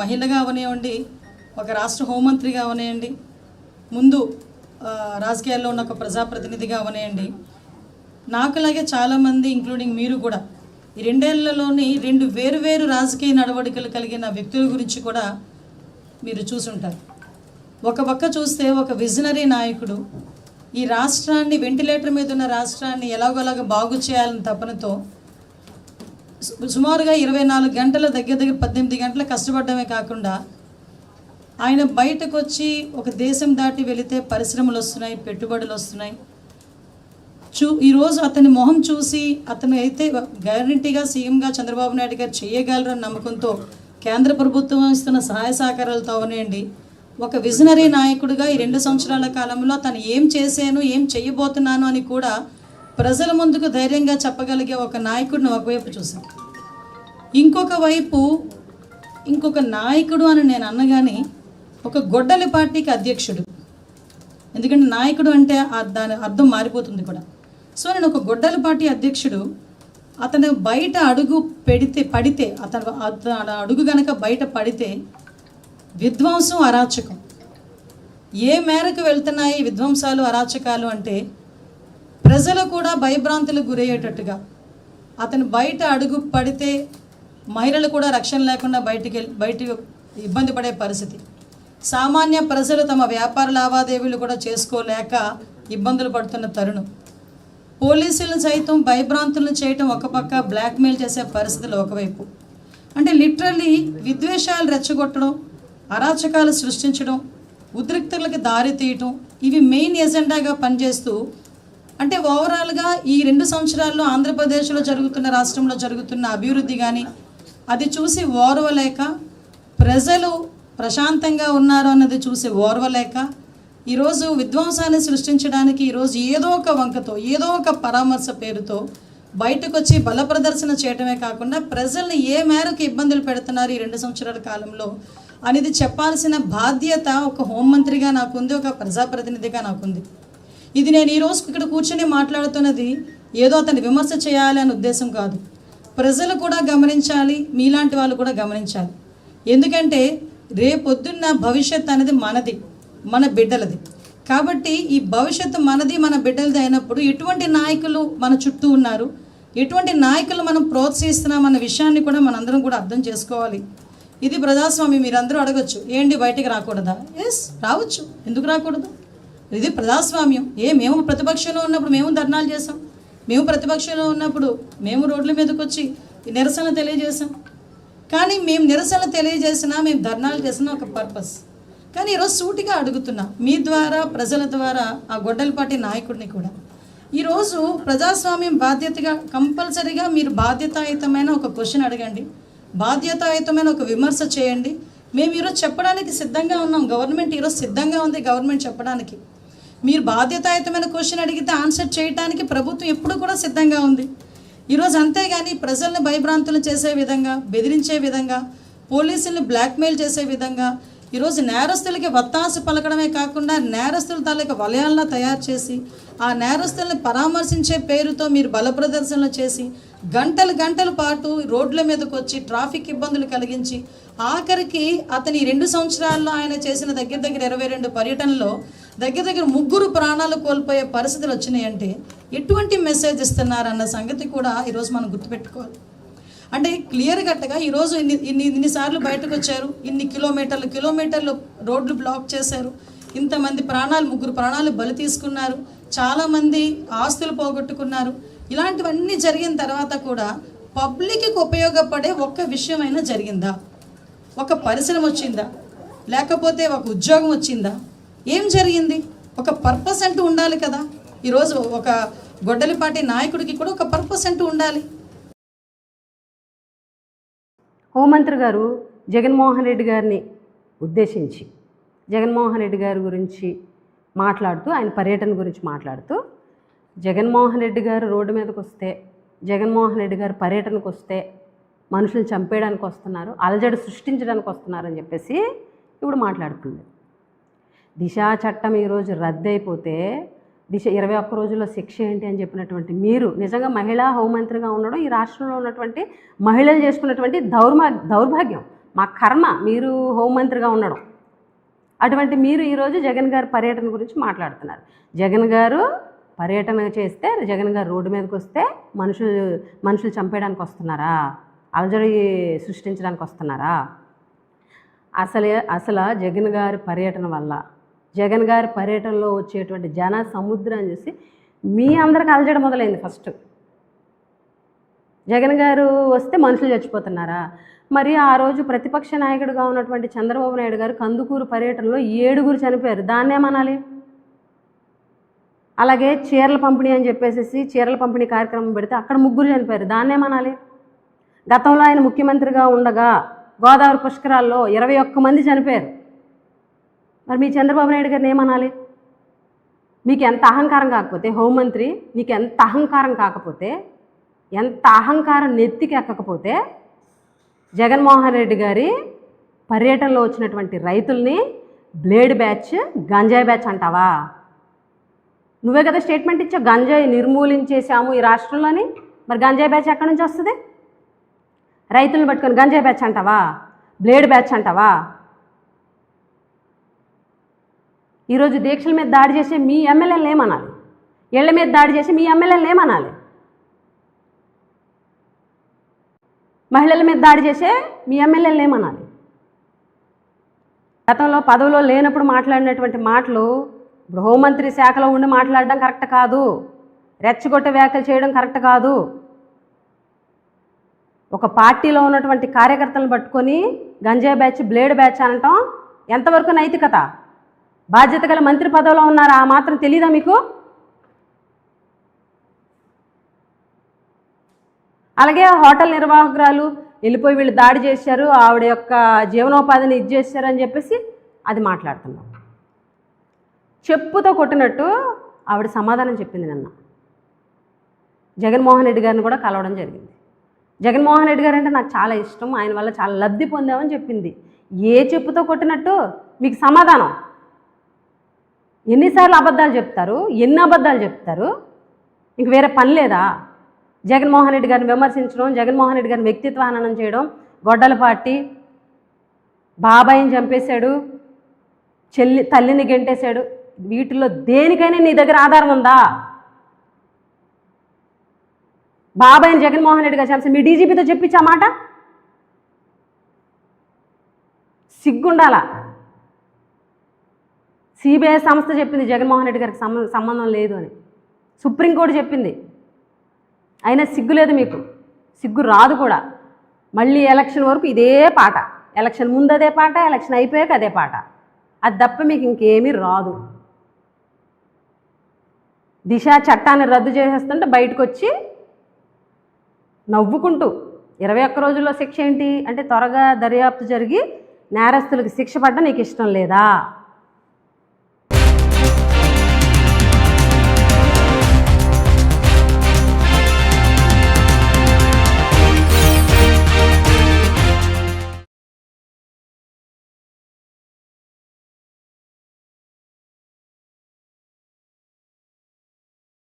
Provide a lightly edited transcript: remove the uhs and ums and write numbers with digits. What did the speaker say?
మహిళగా అవనివ్వండి, ఒక రాష్ట్ర హోంమంత్రిగా అవనివ్వండి, ముందు రాజకీయాల్లో ఉన్న ఒక ప్రజాప్రతినిధిగా అవనివ్వండి, నాకులాగే చాలామంది ఇంక్లూడింగ్ మీరు కూడా ఈ 2 ఏళ్లలోని 2 వేరు రాజకీయ నడవడికలు కలిగిన వ్యక్తుల గురించి కూడా మీరు చూసుంటారు. ఒక పక్క చూస్తే ఒక విజనరీ నాయకుడు ఈ రాష్ట్రాన్ని, వెంటిలేటర్ మీద ఉన్న రాష్ట్రాన్ని ఎలాగోలాగా బాగు చేయాలని తపనతో సుమారుగా 24 గంటల దగ్గర 18 గంటలు కష్టపడమే కాకుండా ఆయన బయటకు వచ్చి ఒక దేశం దాటి వెళితే పరిశ్రమలు వస్తున్నాయి, పెట్టుబడులు వస్తున్నాయి. ఈరోజు అతని మొహం చూసి అతను అయితే గ్యారంటీగా సీఎంగా చంద్రబాబు నాయుడు గారు చేయగలరని నమ్మకంతో కేంద్ర ప్రభుత్వం ఇస్తున్న సహాయ సహకారాలతో అవనండి, ఒక విజనరీ నాయకుడిగా ఈ 2 సంవత్సరాల కాలంలో తను ఏం చేశాను, ఏం చేయబోతున్నాను అని కూడా ప్రజల ముందుకు ధైర్యంగా చెప్పగలిగే ఒక నాయకుడిని ఒకవైపు చూశాను. ఇంకొక వైపు ఇంకొక నాయకుడు అని నేను అన్నగానే ఒక గొడ్డలి పార్టీకి అధ్యక్షుడు, ఎందుకంటే నాయకుడు అంటే దాని అర్థం మారిపోతుంది కూడా. సో నేను ఒక గొడ్డలి పార్టీ అధ్యక్షుడు, అతను బయట అడుగు పడితే అతను అడుగు గనక బయట పడితే విధ్వంసం, అరాచకం ఏ మేరకు వెళ్తున్నాయి విధ్వంసాలు, అరాచకాలు అంటే ప్రజలు కూడా భయభ్రాంతులకు గురయ్యేటట్టుగా అతను బయట అడుగు పడితే మహిళలు కూడా రక్షణ లేకుండా బయటికి ఇబ్బంది పడే పరిస్థితి, సామాన్య ప్రజలు తమ వ్యాపార లావాదేవీలు కూడా చేసుకోలేక ఇబ్బందులు పడుతున్న తరుణం, పోలీసులను సైతం భయభ్రాంతులను చేయటం ఒక పక్క, బ్లాక్మెయిల్ చేసే పరిస్థితులు ఒకవైపు. అంటే లిటరల్లీ విద్వేషాలు రెచ్చగొట్టడం, అరాచకాలు సృష్టించడం, ఉద్రిక్తలకు దారి తీయటం, ఇవి మెయిన్ ఎజెండాగా పనిచేస్తూ, అంటే ఓవరాల్గా ఈ 2 సంవత్సరాల్లో ఆంధ్రప్రదేశ్లో జరుగుతున్న, రాష్ట్రంలో జరుగుతున్న అభివృద్ధి కానీ అది చూసి ఓర్వలేక, ప్రజలు ప్రశాంతంగా ఉన్నారు అన్నది చూసి ఓర్వలేక ఈరోజు విధ్వంసాన్ని సృష్టించడానికి ఈరోజు ఏదో ఒక వంకతో, ఏదో ఒక పరామర్శ పేరుతో బయటకు వచ్చి బల ప్రదర్శన చేయటమే కాకుండా ప్రజల్ని ఏ మేరకు ఇబ్బందులు పెడుతున్నారు ఈ 2 సంవత్సరాల కాలంలో అనేది చెప్పాల్సిన బాధ్యత ఒక హోంమంత్రిగా నాకుంది, ఒక ప్రజాప్రతినిధిగా నాకుంది. ఇది నేను ఈరోజు ఇక్కడ కూర్చొని మాట్లాడుతున్నది ఏదో అతన్ని విమర్శ చేయాలి అనే ఉద్దేశం కాదు. ప్రజలు కూడా గమనించాలి, మీలాంటి వాళ్ళు కూడా గమనించాలి. ఎందుకంటే రేపొద్దున్న భవిష్యత్ అనేది మనది, మన బిడ్డలది. కాబట్టి ఈ భవిష్యత్తు మనది, మన బిడ్డలది అయినప్పుడు ఎటువంటి నాయకులు మన చుట్టూ ఉన్నారు, ఎటువంటి నాయకులు మనం ప్రోత్సహిస్తున్నాం అన్న విషయాన్ని కూడా మనందరం కూడా అర్థం చేసుకోవాలి. ఇది ప్రజాస్వామ్యం. మీరందరూ అడగచ్చు, ఏంటి బయటికి రాకూడదా? ఎస్, రావచ్చు, ఎందుకు రాకూడదు? ఇది ప్రజాస్వామ్యం. మేము ప్రతిపక్షంలో ఉన్నప్పుడు మేము ధర్నాలు చేసాం, మేము ప్రతిపక్షంలో ఉన్నప్పుడు మేము రోడ్ల మీదకి వచ్చి నిరసన తెలియజేసాం. కానీ మేము నిరసన తెలియజేసినా, మేము ధర్నాలు చేసిన ఒక పర్పస్. కానీ ఈరోజు సూటిగా అడుగుతున్నా మీ ద్వారా, ప్రజల ద్వారా, ఆ గొడ్డలపాటి నాయకుడిని కూడా ఈరోజు ప్రజాస్వామ్యం బాధ్యతగా కంపల్సరీగా మీరు బాధ్యతాయుతమైన ఒక క్వశ్చన్ అడగండి, బాధ్యతాయుతమైన ఒక విమర్శ చేయండి. మేము ఈరోజు చెప్పడానికి సిద్ధంగా ఉన్నాం, గవర్నమెంట్ ఈరోజు సిద్ధంగా ఉంది గవర్నమెంట్ చెప్పడానికి. మీరు బాధ్యతాయుతమైన క్వశ్చన్ అడిగితే ఆన్సర్ చేయడానికి ప్రభుత్వం ఎప్పుడు కూడా సిద్ధంగా ఉంది ఈరోజు. అంతేగాని ప్రజల్ని భయభ్రాంతులు చేసే విధంగా, బెదిరించే విధంగా, పోలీసుల్ని బ్లాక్మెయిల్ చేసే విధంగా, ఈరోజు నేరస్తులకి వత్తాసు పలకడమే కాకుండా నేరస్తుల తాలూకా వలయాలను తయారు చేసి ఆ నేరస్తుల్ని పరామర్శించే పేరుతో మీరు బల ప్రదర్శనలు చేసి గంటల పాటు రోడ్ల మీదకి వచ్చి ట్రాఫిక్ ఇబ్బందులు కలిగించి ఆఖరికి అతని 2 సంవత్సరాల్లో ఆయన చేసిన దగ్గర 22 పర్యటనలో దగ్గర 3 ప్రాణాలు కోల్పోయే పరిస్థితులు వచ్చినాయంటే ఎటువంటి మెసేజ్ ఇస్తున్నారన్న సంగతి కూడా ఈరోజు మనం గుర్తుపెట్టుకోవాలి. అంటే క్లియర్ కట్గా ఈరోజు ఇన్నిసార్లు బయటకు వచ్చారు, ఇన్ని కిలోమీటర్లు రోడ్లు బ్లాక్ చేశారు, ఇంతమంది ప్రాణాలు, 3 ప్రాణాలు బలి తీసుకున్నారు, చాలామంది ఆస్తులు పోగొట్టుకున్నారు. ఇలాంటివన్నీ జరిగిన తర్వాత కూడా పబ్లిక్కి ఉపయోగపడే ఒక్క విషయమైనా జరిగిందా? ఒక పరిశ్రమ వచ్చిందా? లేకపోతే ఒక ఉద్యోగం వచ్చిందా? ఏం జరిగింది? ఒక పర్పస్ అంటూ ఉండాలి కదా. ఈరోజు ఒక గొడ్డలిపాటి నాయకుడికి కూడా ఒక పర్పస్ అంటూ ఉండాలి. హోంమంత్రి గారు జగన్మోహన్ రెడ్డి గారిని ఉద్దేశించి, జగన్మోహన్ రెడ్డి గారి గురించి మాట్లాడుతూ, ఆయన పర్యటన గురించి మాట్లాడుతూ, జగన్మోహన్ రెడ్డి గారు రోడ్డు మీదకి వస్తే, జగన్మోహన్ రెడ్డి గారు పర్యటనకు వస్తే మనుషులు చంపేయడానికి వస్తున్నారు, అలజడి సృష్టించడానికి వస్తున్నారని చెప్పేసి ఇప్పుడు మాట్లాడుతుంది. దిశా చట్టం ఈరోజు రద్దు అయిపోతే దిశ 21 రోజుల్లో శిక్ష ఏంటి అని చెప్పినటువంటి మీరు నిజంగా మహిళా హోంమంత్రిగా ఉండడం ఈ రాష్ట్రంలో ఉన్నటువంటి మహిళలు చేసుకున్నటువంటి దౌర్భాగ్యం. మా కర్మ మీరు హోంమంత్రిగా ఉండడం. అటువంటి మీరు ఈరోజు జగన్ గారి పర్యటన గురించి మాట్లాడుతున్నారు. జగన్ గారు పర్యటన చేస్తే, జగన్ గారు రోడ్డు మీదకి వస్తే మనుషులు చంపేయడానికి వస్తున్నారా? అలజడి సృష్టించడానికి వస్తున్నారా? అసలు జగన్ గారి పర్యటన వల్ల, జగన్ గారి పర్యటనలో వచ్చేటువంటి జన సముద్రాన్ని చూసి మీ అందరికి అలజడి మొదలైంది. ఫస్ట్ జగన్ గారు వస్తే మనుషులు చచ్చిపోతున్నారా? మరి ఆ రోజు ప్రతిపక్ష నాయకుడిగా ఉన్నటువంటి చంద్రబాబు నాయుడు గారు కందుకూరు పర్యటనలో 7 చనిపోయారు, దాన్నేమనాలి? అలాగే చీరల పంపిణీ అని చెప్పేసి చీరల పంపిణీ కార్యక్రమం పెడితే అక్కడ 3 చనిపోయారు, దాన్నేమనాలి? గతంలో ఆయన ముఖ్యమంత్రిగా ఉండగా గోదావరి పుష్కరాల్లో 21 మంది చనిపోయారు. మరి మీ చంద్రబాబు నాయుడు గారిని ఏమనాలి? మీకు ఎంత అహంకారం కాకపోతే, హోంమంత్రి మీకు ఎంత అహంకారం కాకపోతే, ఎంత అహంకారం నెత్తికి ఎక్కకపోతే జగన్మోహన్ రెడ్డి గారి పర్యటనలో వచ్చినటువంటి రైతుల్ని బ్లేడ్ బ్యాచ్, గంజాయి బ్యాచ్ అంటావా? నువ్వే కదా స్టేట్మెంట్ ఇచ్చావు, గంజాయి నిర్మూలించేసాము ఈ రాష్ట్రంలోని. మరి గంజాయి బ్యాచ్ ఎక్కడి నుంచి వస్తుంది? రైతులను పట్టుకొని గంజాయి బ్యాచ్ అంటావా? బ్లేడ్ బ్యాచ్ అంటావా? ఈరోజు దీక్షల మీద దాడి చేసే మీ ఎమ్మెల్యేలను ఏమనాలి? ఇళ్ల మీద దాడి చేసి మీ ఎమ్మెల్యేలను ఏమనాలి? మహిళల మీద దాడి చేసే మీ ఎమ్మెల్యేలను ఏమనాలి? గతంలో పదవిలో లేనప్పుడు మాట్లాడినటువంటి మాటలు ఇప్పుడు హోంమంత్రి శాఖలో ఉండి మాట్లాడడం కరెక్ట్ కాదు. రెచ్చగొట్టే వ్యాఖ్యలు చేయడం కరెక్ట్ కాదు. ఒక పార్టీలో ఉన్నటువంటి కార్యకర్తలను పట్టుకొని గంజాయి బ్యాచ్, బ్లేడ్ బ్యాచ్ అనటం ఎంతవరకు నైతికత? బాధ్యత గల మంత్రి పదవిలో ఉన్నారు, ఆ మాత్రం తెలీదా మీకు? అలాగే హోటల్ నిర్వాహకురాలు వెళ్ళిపోయి వీళ్ళు దాడి చేశారు, ఆవిడ యొక్క జీవనోపాధిని ఇది చేశారు అని చెప్పేసి అది మాట్లాడుతున్నాం. చెప్పుతో కొట్టినట్టు ఆవిడ సమాధానం చెప్పింది. నిన్న జగన్మోహన్ రెడ్డి గారిని కూడా కలవడం జరిగింది. జగన్మోహన్ రెడ్డి గారు అంటే నాకు చాలా ఇష్టం, ఆయన వల్ల చాలా లబ్ధి పొందామని చెప్పింది. ఏ చెప్పుతో కొట్టినట్టు మీకు సమాధానం? ఎన్నిసార్లు అబద్ధాలు చెప్తారు? ఎన్ని అబద్ధాలు చెప్తారు? ఇంక వేరే పని లేదా? జగన్మోహన్ రెడ్డి గారిని విమర్శించడం, జగన్మోహన్ రెడ్డి గారిని వ్యక్తిత్వ హననం చేయడం, గొడ్డల పార్టీ, బాబాయిని చంపేశాడు, తల్లిని గెంటేశాడు, వీటిలో దేనికైనా నీ దగ్గర ఆధారం ఉందా? బాబాయిని జగన్మోహన్ రెడ్డి గారు చంపేసి మీ డీజీపీతో చెప్పించా మాట? సిగ్గుండాలా? సిబిఐ సంస్థ చెప్పింది జగన్మోహన్ రెడ్డి గారికి సంబంధం లేదు అని. సుప్రీంకోర్టు చెప్పింది. అయినా సిగ్గు లేదు మీకు, సిగ్గు రాదు కూడా. మళ్ళీ ఎలక్షన్ వరకు ఇదే పాట, ఎలక్షన్ ముందు అదే పాట, ఎలక్షన్ అయిపోయాక అదే పాట. అది తప్ప మీకు ఇంకేమీ రాదు. దిశ చట్టాన్ని రద్దు చేసేస్తుంటే బయటకు వచ్చి నవ్వుకుంటూ 21 రోజుల్లో శిక్ష ఏంటి అంటే త్వరగా దర్యాప్తు జరిగి నేరస్తులకు శిక్ష పడ్డ నీకు ఇష్టం లేదా?